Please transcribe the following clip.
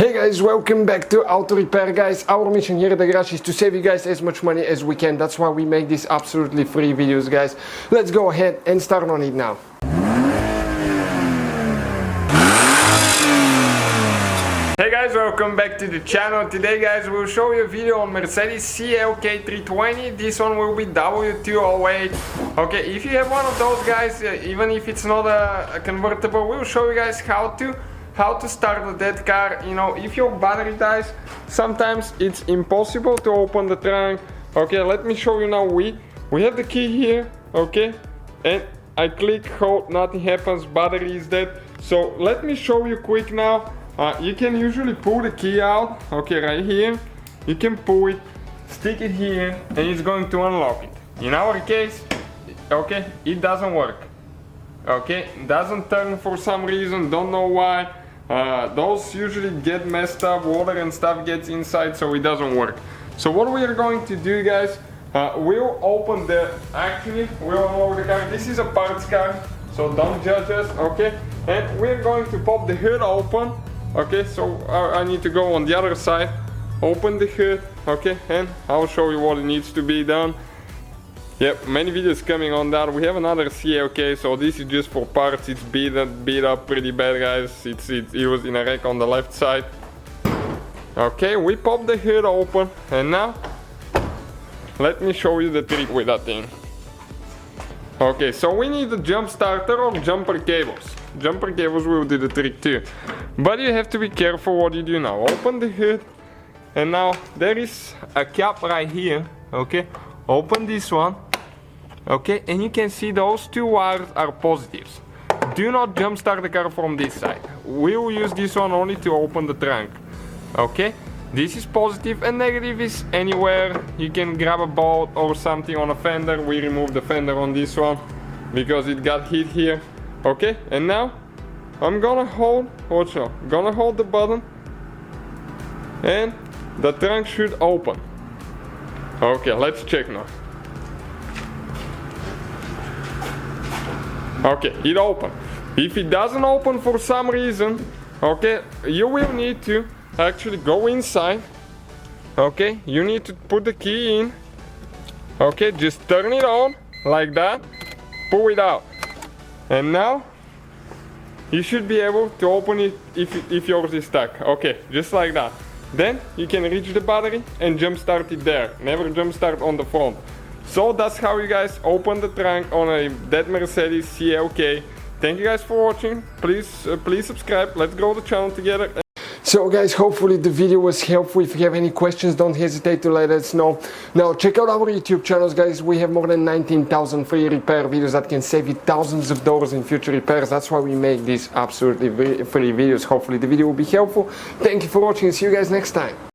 Hey guys, welcome back to Auto Repair, guys. Our mission here at the garage is to save you guys as much money as we can. That's why we make these absolutely free videos, guys. Let's go ahead and start on it now. Hey guys, welcome back to the channel. Today guys, we'll show you a video on Mercedes CLK320. This one will be W208. Okay, if you have one of those guys, even if it's not a convertible, we'll show you guys how to start that car. You know, if your battery dies, sometimes it's impossible to open the trunk. Okay, let me show you now. We have the key here, okay, and I click, hold, nothing happens, battery is dead. So let me show you quick now. You can usually pull the key out, okay, right here. You can pull it, stick it here, and it's going to unlock it. In our case, okay, it doesn't work. Okay, it doesn't turn for some reason, don't know why. Those usually get messed up, water and stuff gets inside, so it doesn't work. So what we are going to do, guys, we'll open we'll unlock the car. This is a parts car, so don't judge us, okay? And we're going to pop the hood open. Okay, so I need to go on the other side, open the hood, okay, and I'll show you what it needs to be done. Yep, many videos coming on that. We have another CLK, so this is just for parts. It's beat up pretty bad, guys. It was in a wreck on the left side. Okay, we pop the hood open, and now let me show you the trick with that thing. Okay, so we need a jump starter or jumper cables. Jumper cables will do the trick too. But you have to be careful what you do now. Open the hood, and now there is a cap right here, okay? Open this one, okay? And you can see those two wires are positives. Do not jump start the car from this side. We will use this one only to open the trunk, okay? This is positive, and negative is anywhere. You can grab a bolt or something on a fender. We remove the fender on this one because it got hit here. Okay, and now I'm gonna hold, watch out, gonna hold the button, and the trunk should open. Okay, let's check now. Okay, it opened. If it doesn't open for some reason, okay, you will need to actually go inside. Okay, you need to put the key in. Okay, just turn it on like that, pull it out, and now you should be able to open it if yours is stuck. Okay, just like that. Then you can reach the battery and jump start it there. Never jump start on the front. So that's how you guys open the trunk on that Mercedes CLK. Thank you guys for watching. Please subscribe. Let's grow the channel together. So guys, hopefully the video was helpful. If you have any questions, don't hesitate to let us know. Now check out our YouTube channels, guys. We have more than 19,000 free repair videos that can save you thousands of dollars in future repairs. That's why we make these absolutely free videos. Hopefully the video will be helpful. Thank you for watching. See you guys next time.